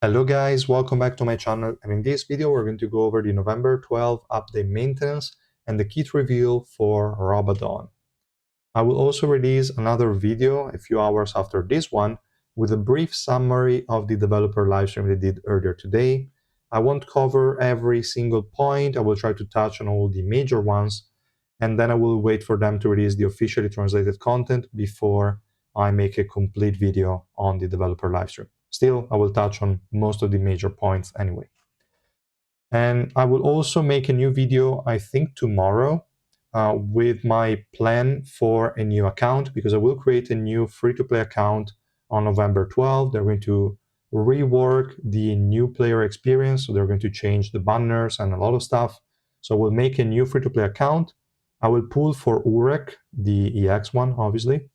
Hello guys, welcome back to my channel, and in this video we're going to go over the November 12 update maintenance and the kit reveal for Robadon. I will also release another video a few hours after this one with a brief summary of the developer livestream they did earlier today. I won't cover every single point, I will try to touch on all the major ones, and then I will wait for them to release the officially translated content before I make a complete video on the developer livestream. Still, I will touch on most of the major points anyway. And I will also make a new video, I think tomorrow, with my plan for a new account, because I will create a new free-to-play account on November 12th. They're going to rework the new player experience, so they're going to change the banners and a lot of stuff. So we'll make a new free-to-play account. I will pull for Urek, the EX one, obviously,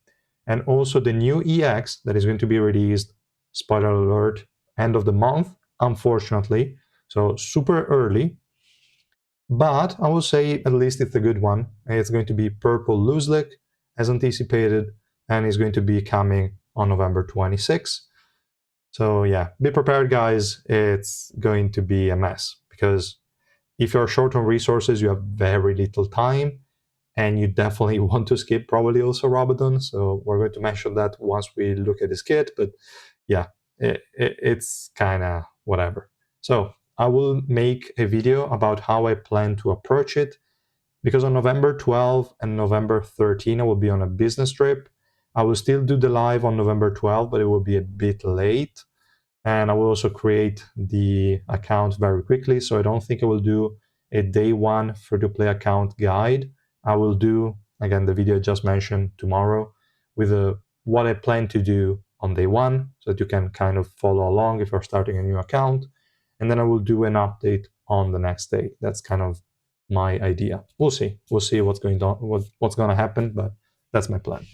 and also the new EX that is going to be released, spoiler alert, end of the month, unfortunately. So super early, but I will say at least it's a good one. It's going to be Purple Looselick, as anticipated, and it's going to be coming on November 26th. So yeah, be prepared, guys. It's going to be a mess, because if you're short on resources, you have very little time, and you definitely want to skip probably also Robadon. So we're going to mention that once we look at this kit, but yeah, it's kind of whatever. So I will make a video about how I plan to approach it, because on November 12 and November 13, I will be on a business trip. I will still do the live on November 12, but it will be a bit late. And I will also create the account very quickly. So I don't think I will do a day one free-to-play account guide. I will do, again, the video I just mentioned tomorrow with what I plan to do on day one, so that you can kind of follow along if you're starting a new account. And then I will do an update on the next day. That's kind of my idea. We'll see. We'll see what's going on, what's going to happen, but that's my plan.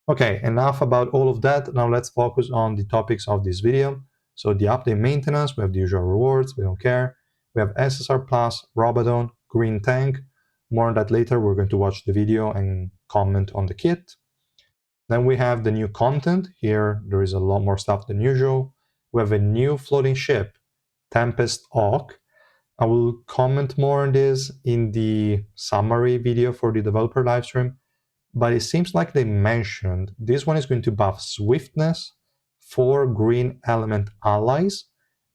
Okay, enough about all of that. Now let's focus on the topics of this video. So the update maintenance, we have the usual rewards, we don't care. We have SSR Plus, Robadon, Green Tank. More on that later. We're going to watch the video and comment on the kit. Then we have the new content. Here there is a lot more stuff than usual. We have a new floating ship, Tempest Hawk. I will comment more on this in the summary video for the developer livestream, but it seems like they mentioned this one is going to buff swiftness for green element allies,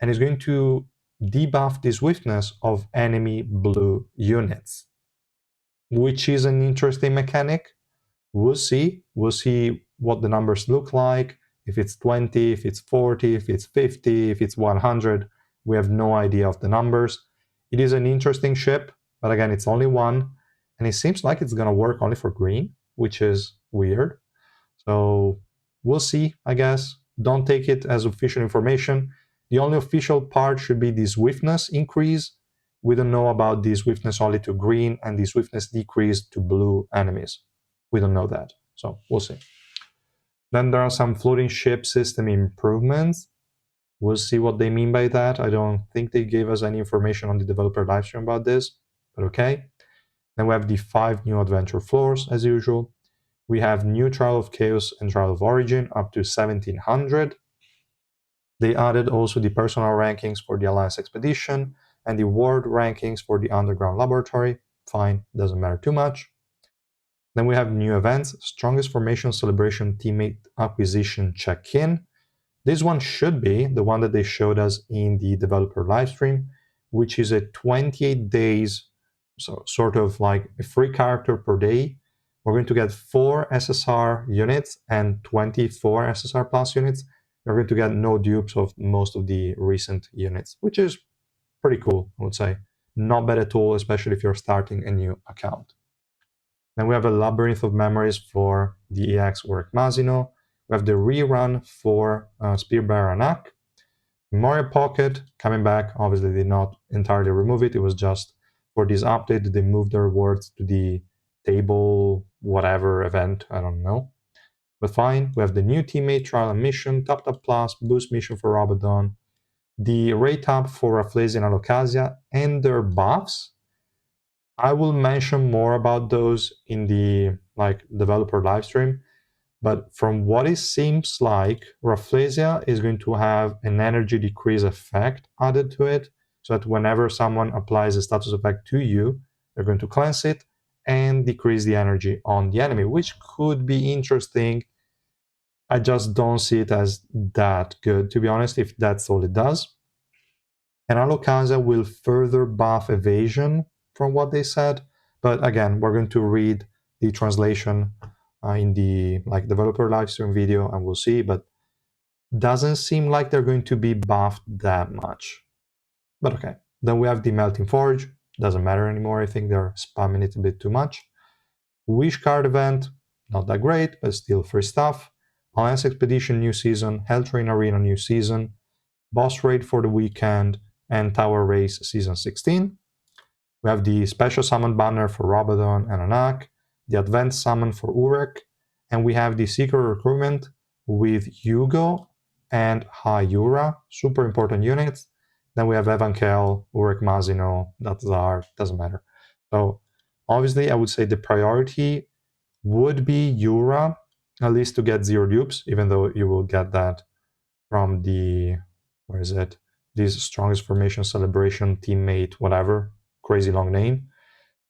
and is going to debuff the swiftness of enemy blue units, which is an interesting mechanic. We'll see. We'll see what the numbers look like. If it's 20, if it's 40, if it's 50, if it's 100. We have no idea of the numbers. It is an interesting ship, but again, it's only one. And it seems like it's going to work only for green, which is weird. So we'll see, I guess. Don't take it as official information. The only official part should be the swiftness increase. We don't know about the swiftness only to green and the swiftness decrease to blue enemies. We don't know that, so we'll see. Then there are some floating ship system improvements. We'll see what they mean by that. I don't think they gave us any information on the developer livestream about this, but okay. Then we have the 5 new adventure floors, as usual. We have new Trial of Chaos and Trial of Origin up to 1700. They added also the personal rankings for the Alliance Expedition and the world rankings for the Underground Laboratory. Fine, doesn't matter too much. Then we have new events, Strongest Formation Celebration Teammate Acquisition Check-in. This one should be the one that they showed us in the developer livestream, which is a 28 days, so sort of like a free character per day. We're going to get 4 SSR units and 24 SSR Plus units. We're going to get no dupes of most of the recent units, which is pretty cool, I would say. Not bad at all, especially if you're starting a new account. Then we have a Labyrinth of Memories for the EX Work Masino. We have the rerun for Spearbearer Anak. Memoria Pocket coming back. Obviously, they did not entirely remove it. It was just for this update, they moved the rewards to the table, whatever event, I don't know. But fine, we have the new teammate trial and mission, Tap Tap Plus, boost mission for Robadon, the rate up for Rafflesia and Alocasia, and their buffs. I will mention more about those in the developer livestream, But from what it seems like, Rafflesia is going to have an energy decrease effect added to it, so that whenever someone applies a status effect to you, they're going to cleanse it and decrease the energy on the enemy, which could be interesting. I just don't see it as that good, to be honest, if that's all it does. And Alocasia will further buff evasion from what they said, but again, we're going to read the translation in the developer livestream video, and we'll see. But doesn't seem like they're going to be buffed that much. But okay, then we have the Melting Forge. Doesn't matter anymore. I think they're spamming it a bit too much. Wish card event, not that great, but still free stuff. Alliance Expedition new season, Hell Train Arena new season, Boss Raid for the weekend, and Tower Race season 16. We have the special summon banner for Robadon and Anak, the advanced summon for Urek, and we have the secret recruitment with Hugo and Hayura, super important units. Then we have Evankel, Urek Mazino, Datzar, doesn't matter. So obviously I would say the priority would be Yura, at least to get 0 dupes, even though you will get that from the, where is it? This strongest formation celebration teammate, whatever, crazy long name.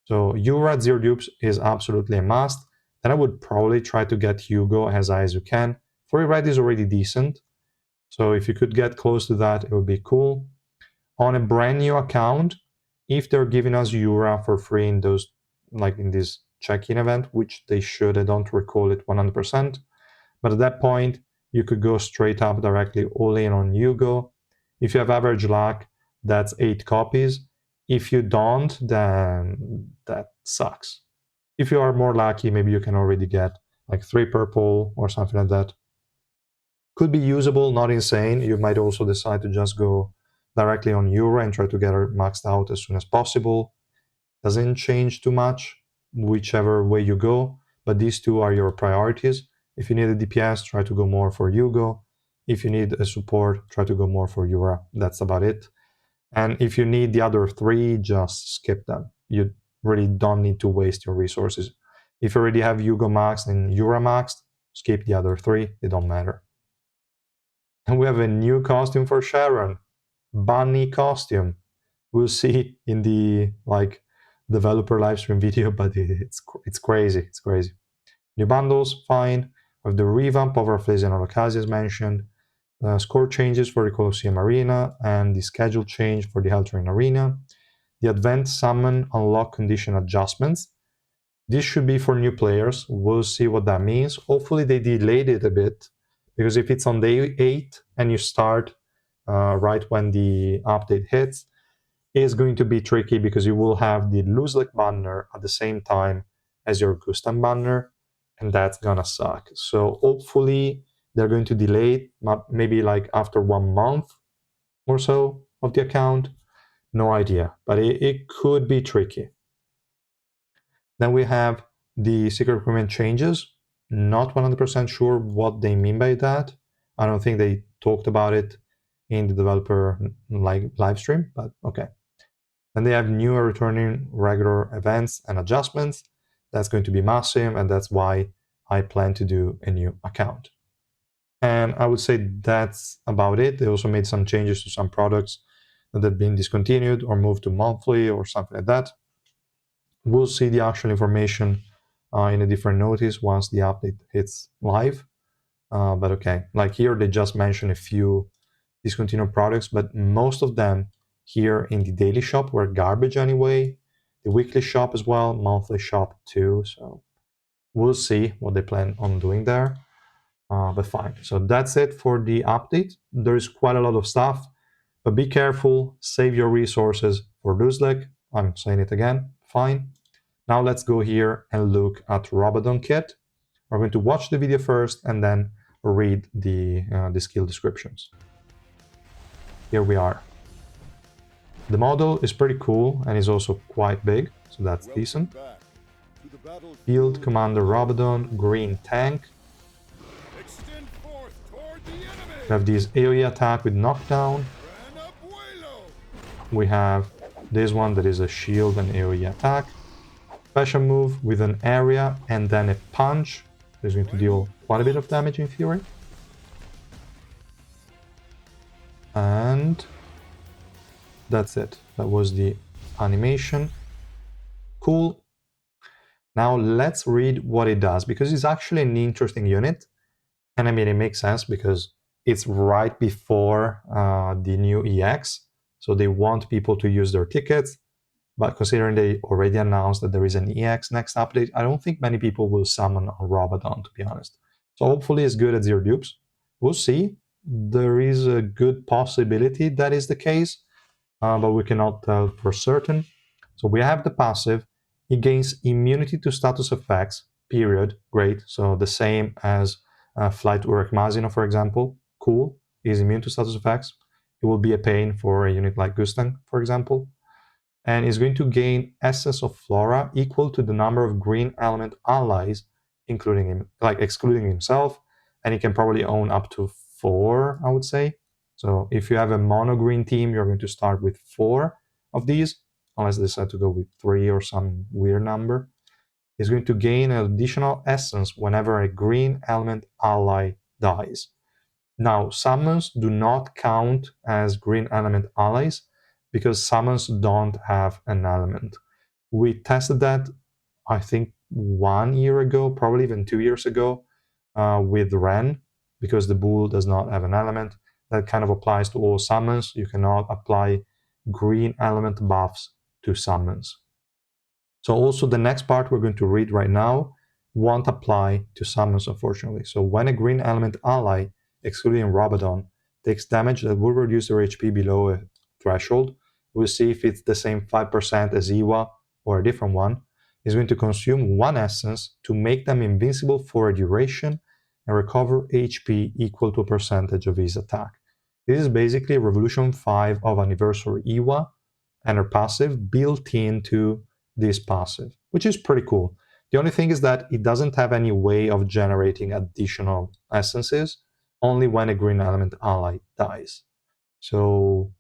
So Yura at 0 dupes is absolutely a must. Then I would probably try to get Hugo as high as you can. Free red is already decent, so if you could get close to that, it would be cool. On a brand new account, if they're giving us Yura for free in those, like in this check-in event, which they should, I don't recall it 100%, but at that point, you could go straight up directly all in on Hugo. If you have average luck, that's 8 copies. If you don't, then that sucks. If you are more lucky, maybe you can already get like 3 purple or something like that. Could be usable, not insane. You might also decide to just go directly on Yura and try to get her maxed out as soon as possible. Doesn't change too much, whichever way you go, but these two are your priorities. If you need a DPS, try to go more for Hugo. If you need a support, try to go more for Yura. That's about it. And if you need the other 3, just skip them. You really don't need to waste your resources. If you already have Hugo maxed and Yura maxed, skip the other 3. They don't matter. And we have a new costume for Sharon. Bunny costume. We'll see in the developer livestream video, but it's crazy. It's crazy. New bundles, fine. With the revamp of Rafflesia and Alocasia as mentioned, score changes for the Colosseum Arena, and the schedule change for the Hell Train Arena. The advanced summon unlock condition adjustments. This should be for new players. We'll see what that means. Hopefully they delayed it a bit, because if it's on day 8 and you start right when the update hits, is going to be tricky, because you will have the Luzlek banner at the same time as your Gustan banner, and that's gonna suck. So hopefully they're going to delay it, maybe like after 1 month or so of the account. No idea, but it could be tricky. Then we have the secret recruitment changes. Not 100% sure what they mean by that. I don't think they talked about it in the developer live stream, but okay. Then they have new and returning regular events and adjustments. That's going to be massive, and that's why I plan to do a new account. And I would say that's about it. They also made some changes to some products that have been discontinued or moved to monthly or something like that. We'll see the actual information in a different notice once the update hits live. But okay, like here they just mentioned a few discontinued products, but most of them here in the daily shop were garbage anyway. The weekly shop as well, monthly shop too. So we'll see what they plan on doing there. But fine. So that's it for the update. There is quite a lot of stuff, but be careful. Save your resources for Luzlek. I'm saying it again. Fine. Now let's go here and look at Robadon Kit. We're going to watch the video first and then read the skill descriptions. Here we are. The model is pretty cool and is also quite big, so that's decent. Field Commander Robadon, green tank. We have this AoE attack with knockdown. We have this one that is a shield and AoE attack. Special move with an area and then a punch. It's going to deal quite a bit of damage in theory. And that's it. That was the animation. Cool. Now let's read what it does, because it's actually an interesting unit. And I mean, it makes sense because it's right before the new EX. So they want people to use their tickets. But considering they already announced that there is an EX next update, I don't think many people will summon a Robadon, to be honest. So hopefully it's good at zero dupes. We'll see. There is a good possibility that is the case, but we cannot tell for certain. So we have the passive. It gains immunity to status effects, period. Great. So the same as Flight Urek Masino, for example. Cool. Is immune to status effects. It will be a pain for a unit like Gustang, for example. And is going to gain Essence of Flora equal to the number of green element allies, including him, like excluding himself. And he can probably own up to 4, I would say. So if you have a mono green team, you're going to start with 4 of these, unless they decide to go with 3 or some weird number. Is going to gain an additional essence whenever a green element ally dies. Now, summons do not count as green element allies because summons don't have an element. We tested that, I think, 1 year ago, probably even 2 years ago, with Ren, because the bull does not have an element. That kind of applies to all summons. You cannot apply green element buffs to summons. So also the next part we're going to read right now won't apply to summons, unfortunately. So when a green element ally, excluding Robadon, takes damage that will reduce their HP below a threshold, we'll see if it's the same 5% as Iwa or a different one, is going to consume 1 essence to make them invincible for a duration and recover HP equal to a percentage of his attack. This is basically Revolution 5 of Anniversary Iwa and her passive built into this passive, which is pretty cool. The only thing is that it doesn't have any way of generating additional essences, only when a green element ally dies. So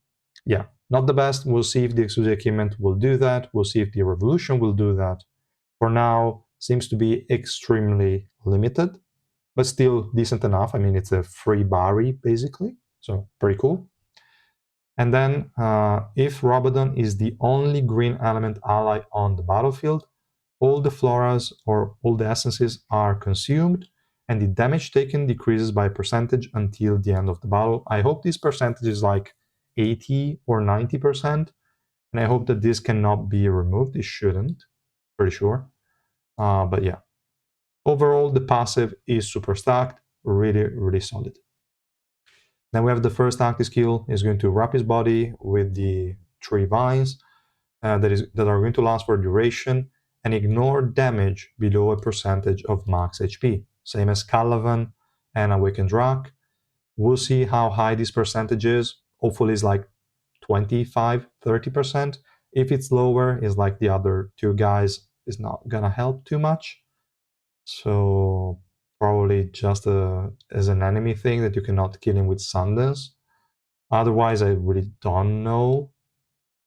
yeah, not the best. We'll see if the exclusive equipment will do that. We'll see if the revolution will do that. For now, seems to be extremely limited, but still decent enough. I mean, it's a free Bari, basically, so pretty cool. And then, if Robadon is the only green element ally on the battlefield, all the floras or all the essences are consumed, and the damage taken decreases by a percentage until the end of the battle. I hope this percentage is like 80 or 90%, and I hope that this cannot be removed. It shouldn't, pretty sure. But yeah, overall, the passive is super stacked, really, really solid. Then we have the first active skill is going to wrap his body with the 3 vines that are going to last for a duration and ignore damage below a percentage of max HP. Same as Calavan and Awakened Drak. We'll see how high this percentage is. Hopefully it's like 25, 30%. If it's lower, it's like the other 2 guys, is not gonna help too much. So probably just as an enemy thing that you cannot kill him with Sundance. Otherwise, I really don't know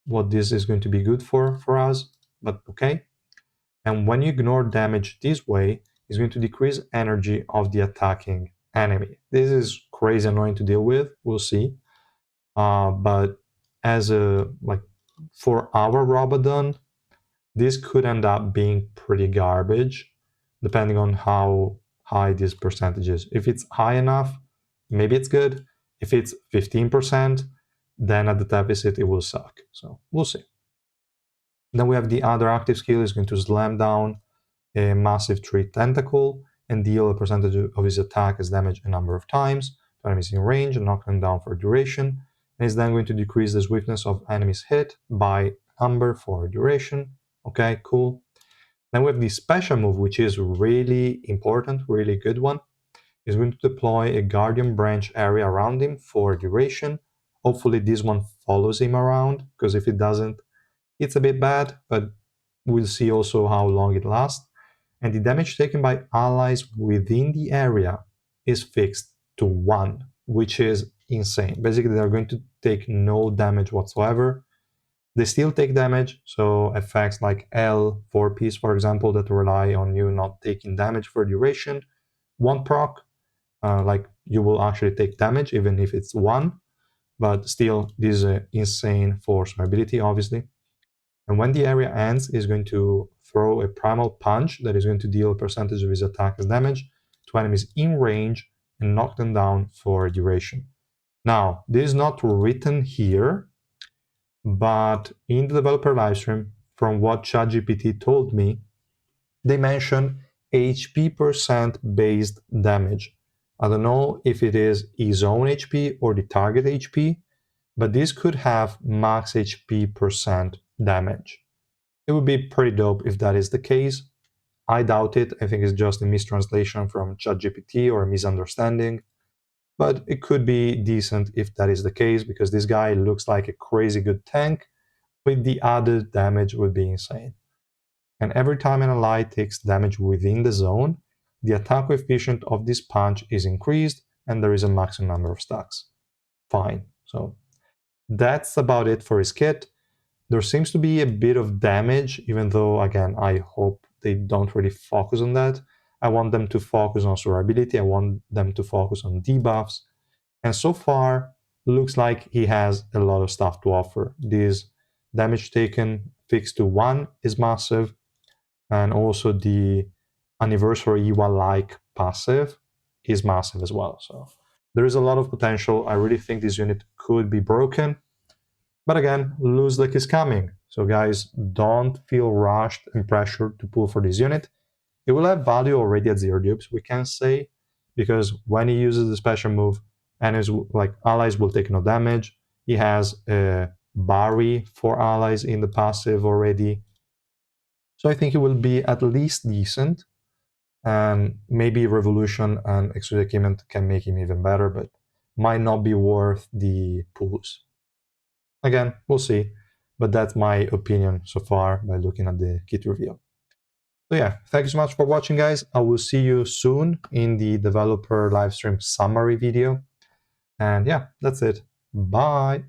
what this is going to be good for us, but okay. And when you ignore damage this way, it's going to decrease energy of the attacking enemy. This is crazy annoying to deal with, we'll see. But as a, like, for our Robadon, this could end up being pretty garbage, depending on how high this percentage is. If it's high enough, maybe it's good. If it's 15%, then at the deficit it will suck. So we'll see. Then we have the other active skill is going to slam down a massive tree tentacle and deal a percentage of his attack as damage a number of times to enemies in range and knock them down for a duration. And is then going to decrease the swiftness of enemies hit by number for a duration. Okay, cool. Then we have the special move, which is really important, really good one. Is going to deploy a guardian branch area around him for a duration. Hopefully this one follows him around, because if it doesn't, it's a bit bad, but we'll see also how long it lasts. And the damage taken by allies within the area is fixed to 1, which is insane. Basically, they're going to take no damage whatsoever. They still take damage, so effects like L, 4 piece, for example, that rely on you not taking damage for duration, one proc, like you will actually take damage even if it's one, but still this is insane for survivability, obviously. And when the area ends, he's going to throw a primal punch that is going to deal a percentage of his attack as damage to enemies in range and knock them down for a duration. Now, this is not written here, but in the developer livestream, from what ChatGPT told me, they mention HP percent based damage. I don't know if it is his own HP or the target HP, but this could have max HP percent damage. It would be pretty dope if that is the case. I doubt it. I think it's just a mistranslation from ChatGPT or a misunderstanding. But it could be decent if that is the case, because this guy looks like a crazy good tank. With the added damage would be insane. And every time an ally takes damage within the zone, the attack coefficient of this punch is increased and there is a maximum number of stacks. Fine. So that's about it for his kit. There seems to be a bit of damage, even though, again, I hope they don't really focus on that. I want them to focus on survivability. I want them to focus on debuffs. And so far, looks like he has a lot of stuff to offer. This damage taken fixed to 1 is massive. And also the anniversary EWA-like passive is massive as well. So there is a lot of potential. I really think this unit could be broken. But again, lose luck is coming. So guys, don't feel rushed and pressured to pull for this unit. It will have value already at 0 dupes, we can say, because when he uses the special move, and his allies will take no damage. He has a Barry for allies in the passive already. So I think it will be at least decent. And maybe Revolution and Exclusive Equipment can make him even better, but might not be worth the pulls. Again, we'll see. But that's my opinion so far by looking at the kit reveal. So yeah, thank you so much for watching, guys. I will see you soon in the developer livestream summary video. And yeah, that's it. Bye.